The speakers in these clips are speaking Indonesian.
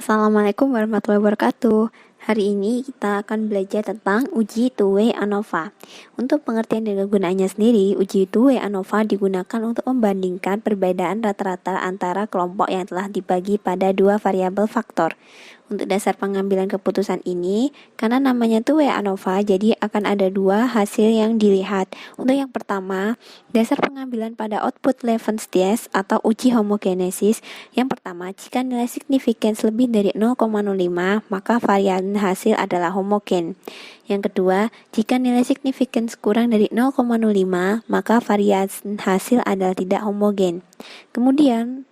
Assalamualaikum warahmatullahi wabarakatuh. Hari ini kita akan belajar tentang uji two-way ANOVA. Untuk pengertian dan kegunaannya sendiri, uji two-way ANOVA digunakan untuk membandingkan perbedaan rata-rata antara kelompok yang telah dibagi pada dua variabel faktor. Untuk dasar pengambilan keputusan ini, karena namanya two-way ANOVA, jadi akan ada dua hasil yang dilihat. Untuk yang pertama, dasar pengambilan pada output Levens test atau uji homogenesis. Yang pertama, jika nilai significance lebih dari 0,05, maka varian hasil adalah homogen. Yang kedua, jika nilai significance kurang dari 0,05, maka varian hasil adalah tidak homogen. Kemudian,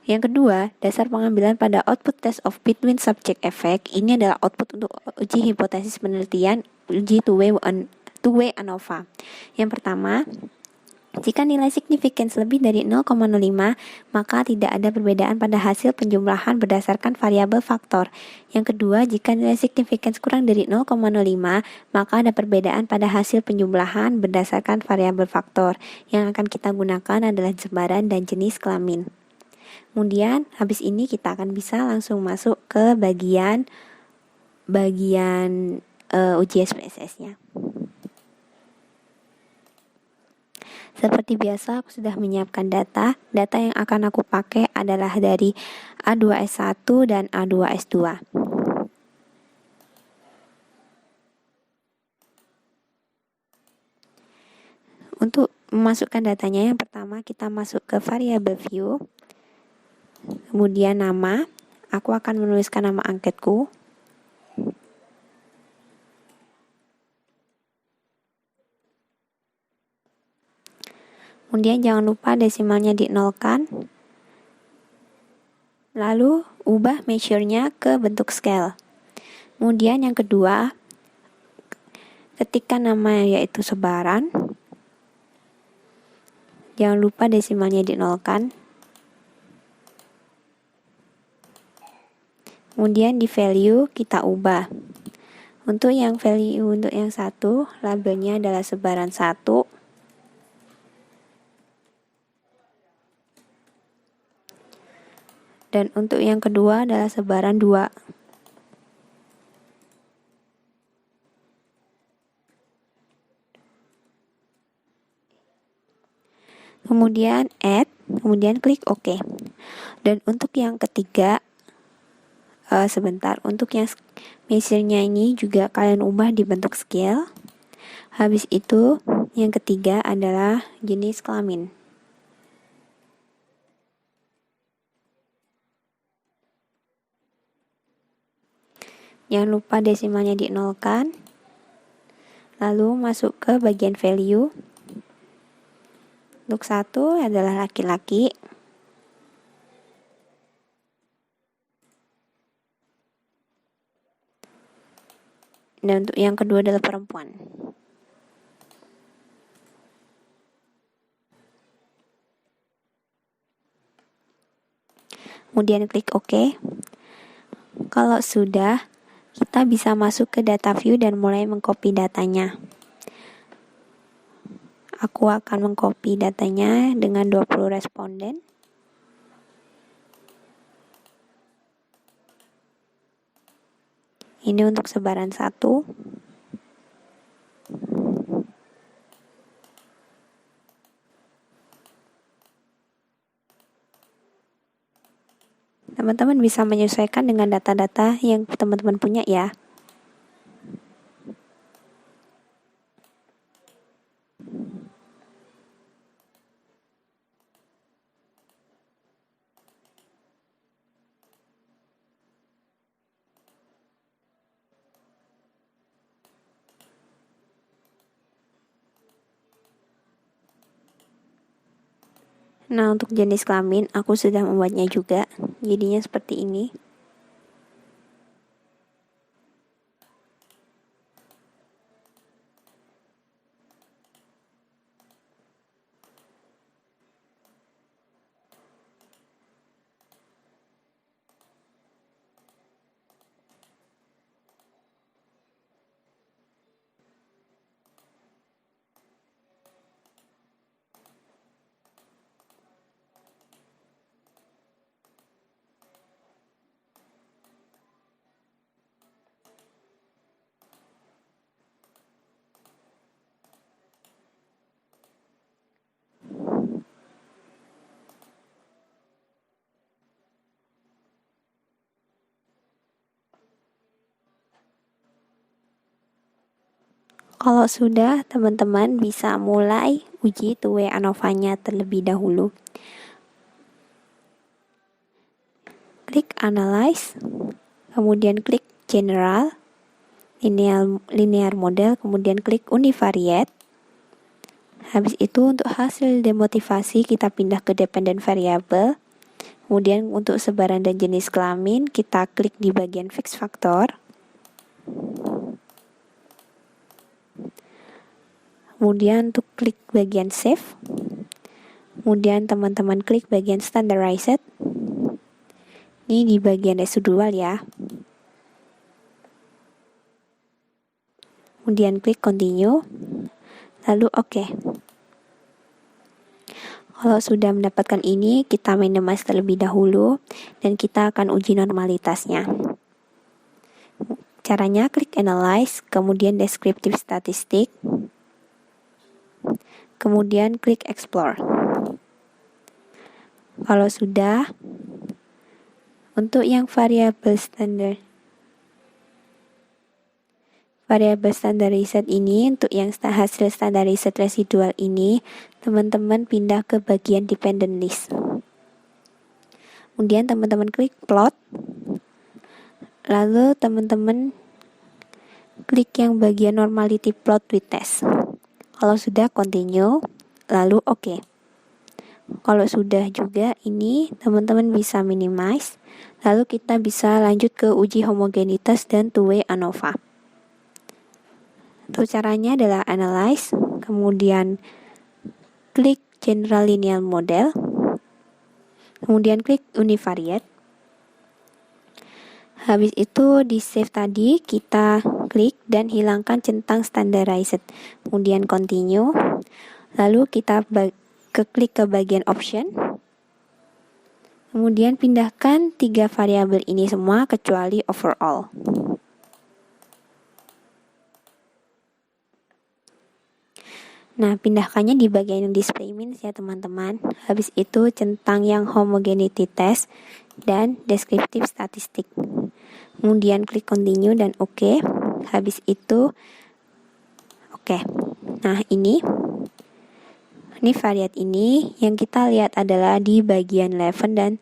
yang kedua, dasar pengambilan pada output test of between subject effect. Ini adalah output untuk uji hipotesis penelitian uji two-way ANOVA. Yang pertama, jika nilai significance lebih dari 0,05, maka tidak ada perbedaan pada hasil penjumlahan berdasarkan variabel faktor. Yang kedua, jika nilai significance kurang dari 0,05, maka ada perbedaan pada hasil penjumlahan berdasarkan variabel faktor. Yang akan kita gunakan adalah sebaran dan jenis kelamin. Kemudian, habis ini kita akan bisa langsung masuk ke bagian uji SPSS-nya. Seperti biasa, aku sudah menyiapkan data. Data yang akan aku pakai adalah dari A2S1 dan A2S2. Untuk memasukkan datanya, yang pertama kita masuk ke variabel view, kemudian nama. Aku akan menuliskan nama angketku. Kemudian jangan lupa desimalnya dinolkan. Lalu ubah measure-nya ke bentuk scale. Kemudian yang kedua, ketika nama yaitu sebaran, jangan lupa desimalnya dinolkan. Kemudian di value kita ubah. Untuk yang value untuk yang satu, labelnya adalah sebaran 1. Dan untuk yang kedua adalah sebaran 2. Kemudian add, kemudian klik OK. Dan untuk yang ketiga, untuk yang measure-nya ini juga kalian ubah di bentuk scale. Habis itu, yang ketiga adalah jenis kelamin. Jangan lupa desimalnya dinolkan. Lalu masuk ke bagian value. Untuk 1 adalah laki-laki. Dan untuk yang kedua adalah perempuan. Kemudian klik OK. Kalau sudah, kita bisa masuk ke data view dan mulai mengcopy datanya. Aku akan mengcopy datanya dengan 20 responden. Ini untuk sebaran 1. Teman-teman bisa menyesuaikan dengan data-data yang teman-teman punya ya. Nah, untuk jenis kelamin, aku sudah membuatnya juga. Jadinya seperti ini. Kalau sudah, teman-teman bisa mulai uji two-way ANOVA-nya terlebih dahulu. Klik Analyze, kemudian klik General, Linear Model, kemudian klik Univariate. Habis itu untuk hasil demotivasi kita pindah ke Dependent Variable. Kemudian untuk sebaran dan jenis kelamin kita klik di bagian Fix Factor. Kemudian untuk klik bagian Save. Kemudian teman-teman klik bagian Standardized. Ini di bagian residual ya. Kemudian klik Continue. Lalu OK. Kalau sudah mendapatkan ini, kita minimize terlebih dahulu dan kita akan uji normalitasnya. Caranya klik Analyze, kemudian Descriptive Statistic, kemudian klik Explore. Kalau sudah, untuk yang variabel standardized ini, untuk yang hasil standardized residual ini, teman-teman pindah ke bagian dependent list. Kemudian teman-teman klik plot. Lalu teman-teman klik yang bagian normality plot with test. Kalau sudah, continue, lalu OK. Kalau sudah juga ini, teman-teman bisa minimize. Lalu kita bisa lanjut ke uji homogenitas dan two-way ANOVA. Untuk caranya adalah Analyze, kemudian klik General Linear Model, kemudian klik Univariate. Habis itu di save tadi kita klik dan hilangkan centang Standardized. Kemudian Continue, lalu kita klik ke bagian Option. Kemudian pindahkan 3 variabel ini semua kecuali Overall. Nah, pindahkannya di bagian yang display means ya teman-teman. Habis itu centang yang homogeneity test dan descriptive statistik. Kemudian klik continue dan OK. Habis itu OK. Nah, ini variat ini yang kita lihat adalah di bagian 11 dan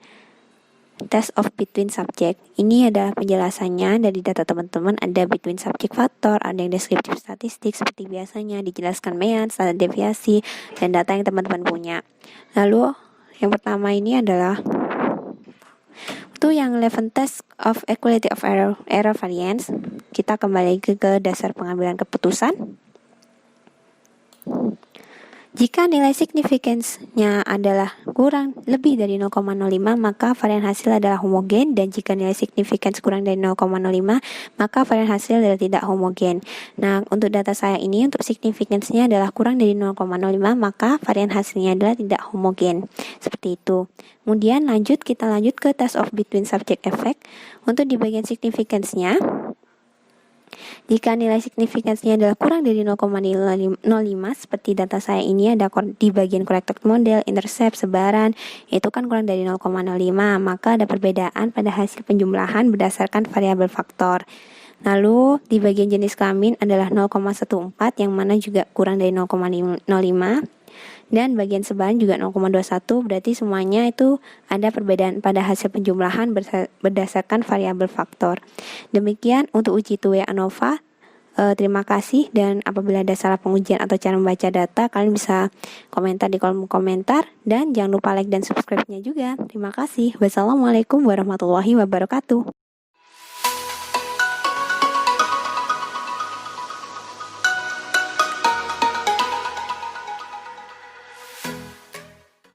test of between subject. Ini adalah penjelasannya dari data teman-teman, ada between subject factor, ada yang descriptive statistik seperti biasanya, dijelaskan mean, standar deviasi, dan data yang teman-teman punya. Lalu yang pertama ini adalah itu yang 11 test of equality of error variance. Kita kembali ke dasar pengambilan keputusan. Jika nilai significance-nya adalah kurang lebih dari 0,05, maka varian hasil adalah homogen, dan jika nilai significance kurang dari 0,05, maka varian hasil adalah tidak homogen. Nah, untuk data saya ini, untuk significance-nya adalah kurang dari 0,05, maka varian hasilnya adalah tidak homogen. Seperti itu. Kemudian kita lanjut ke test of between subject effect. Untuk di bagian significance-nya, jika nilai signifikansinya adalah kurang dari 0,05 seperti data saya ini ada di bagian corrected model, intercept, sebaran, itu kan kurang dari 0,05, maka ada perbedaan pada hasil penjumlahan berdasarkan variabel faktor. Lalu di bagian jenis kelamin adalah 0,14 yang mana juga kurang dari 0,05, dan bagian sebaran juga 0,21, berarti semuanya itu ada perbedaan pada hasil penjumlahan berdasarkan variabel faktor. Demikian untuk uji two-way ANOVA. Terima kasih, dan apabila ada salah pengujian atau cara membaca data, kalian bisa komentar di kolom komentar, dan jangan lupa like dan subscribe-nya juga. Terima kasih. Wassalamualaikum warahmatullahi wabarakatuh.